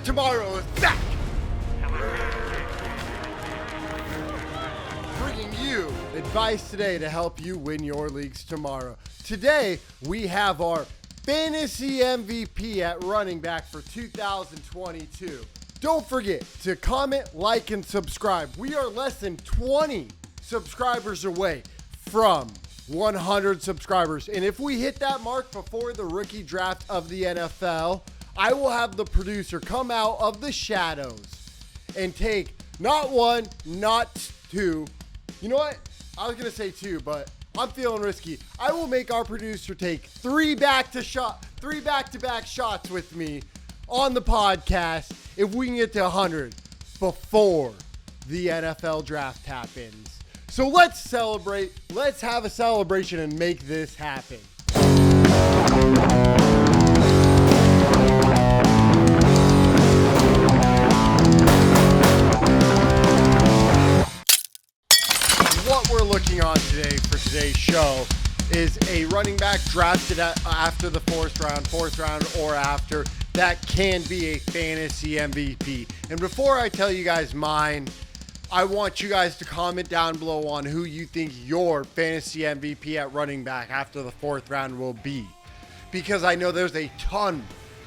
of Tomorrow is back. Bringing you advice today to help you win your leagues tomorrow. Today, we have our fantasy MVP at running back for 2022. Don't forget to comment, like, and subscribe. We are less than 20 subscribers away from 100 subscribers. And if we hit that mark before the rookie draft of the NFL, I will have the producer come out of the shadows and take not one, not two. You know what? I was going to say two, but I'm feeling risky. I will make our producer take three back-to-back shots with me on the podcast if we can get to 100 before the NFL draft happens. So let's celebrate. Let's have a celebration and make this happen. What we're looking on today for today's show is a running back drafted after the fourth round or after that can be a fantasy MVP. And before I tell you guys mine, I want you guys to comment down below on who you think your fantasy MVP at running back after the fourth round will be. Because I know there's a ton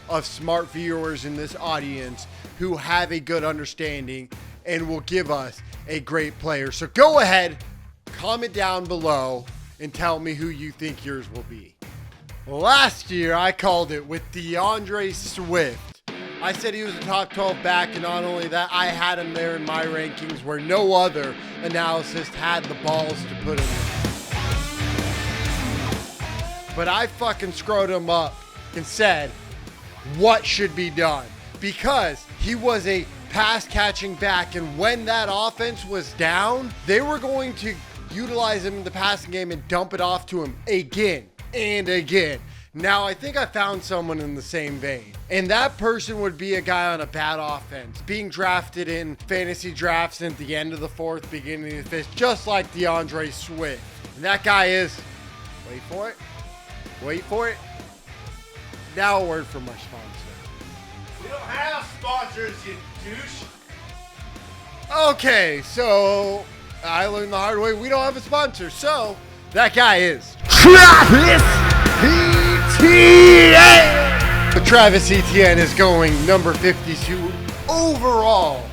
of smart viewers in this audience who have a good understanding and will give us a great player. So go ahead, comment down below and tell me who you think yours will be. Last year, I called it with Deandre Swift. I said he was a top 12 back, and not only that, I had him there in my rankings where no other analyst had the balls to put him in. But I fucking screwed him up and said what should be done, because he was a pass-catching back, and when that offense was down, they were going to utilize him in the passing game and dump it off to him again and again. Now, I think I found someone in the same vein, and that person would be a guy on a bad offense, being drafted in fantasy drafts at the end of the fourth, beginning of the fifth, just like Deandre Swift. And that guy is, wait for it, now a word from our sponsor. We don't have sponsors, you douche. Okay, so I learned the hard way, we don't have a sponsor, so that guy is Travis Etienne. But Travis Etienne is going number 52 overall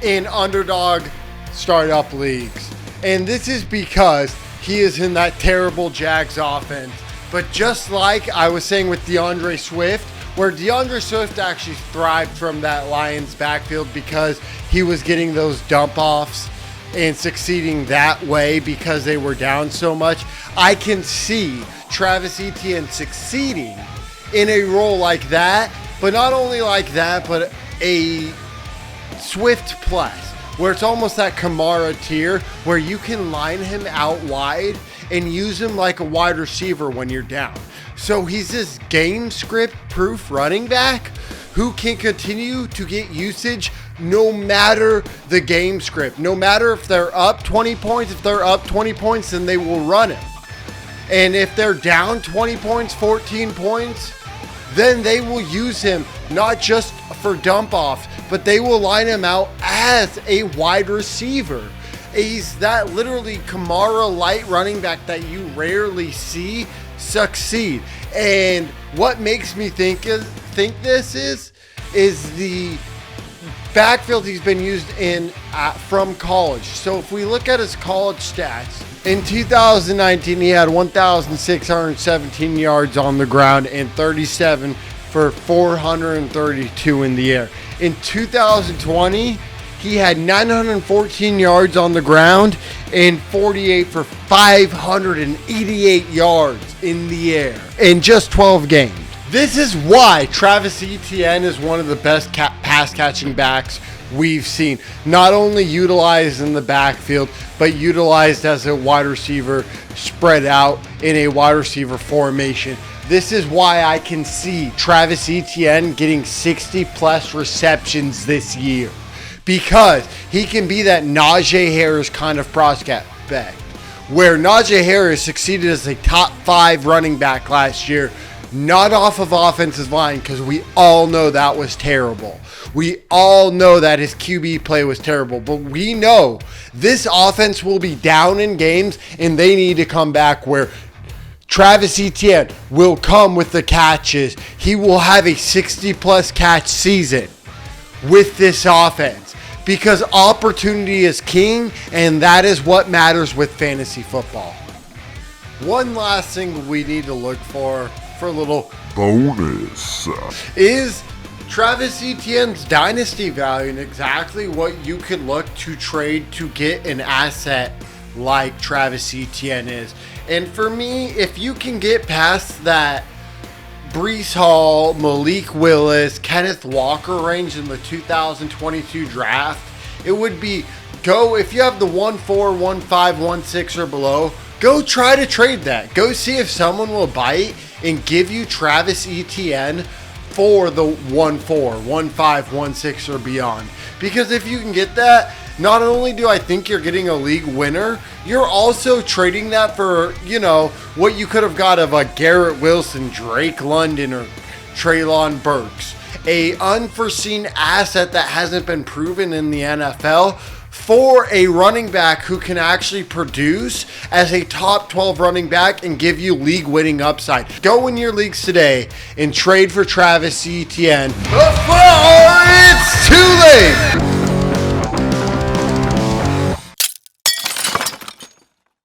in underdog startup leagues. And this is because he is in that terrible JAGS offense. But just like I was saying with Deandre Swift, where Deandre Swift actually thrived from that Lions backfield because he was getting those dump offs and succeeding that way because they were down so much, I can see Travis Etienne succeeding in a role like that, but not only like that, but a Swift plus, where it's almost that Kamara tier, where you can line him out wide and use him like a wide receiver when you're down. So he's this game script proof running back who can continue to get usage no matter the game script. No matter if they're up 20 points, then they will run him. And if they're down 20 points, 14 points, then they will use him not just for dump offs, but they will line him out as a wide receiver. He's that literally Kamara light running back that you rarely see succeed. And what makes me think this is the backfield he's been used in from college. So if we look at his college stats, in 2019 he had 1,617 yards on the ground and 37 for 432 in the air. In 2020, he had 914 yards on the ground and 48 for 588 yards in the air in just 12 games. This is why Travis Etienne is one of the best pass catching backs we've seen. Not only utilized in the backfield, but utilized as a wide receiver spread out in a wide receiver formation. This is why I can see Travis Etienne getting 60 plus receptions this year, because he can be that Najee Harris kind of prospect, where Najee Harris succeeded as a top 5 running back last year. Not off of offensive line, because we all know that was terrible. We all know that his QB play was terrible. But we know this offense will be down in games, and they need to come back where Travis Etienne will come with the catches. He will have a 60-plus catch season with this offense, because opportunity is king, and that is what matters with fantasy football. One last thing we need to look for a little bonus is Travis Etienne's dynasty value, and exactly what you could look to trade to get an asset like Travis Etienne is. And for me, if you can get past that Breece Hall, Malik Willis, Kenneth Walker range in the 2022 draft, it would be if you have the 1-4, 1-5, 1-6 or below, go try to trade that. Go see if someone will bite and give you Travis Etienne for the 1-4, 1-5, 1-6 or beyond. Because if you can get that, not only do I think you're getting a league winner, you're also trading that for, what you could have got of a Garrett Wilson, Drake London, or Treylon Burks. A unforeseen asset that hasn't been proven in the NFL for a running back who can actually produce as a top 12 running back and give you league winning upside. Go in your leagues today and trade for Travis Etienne before it's too late.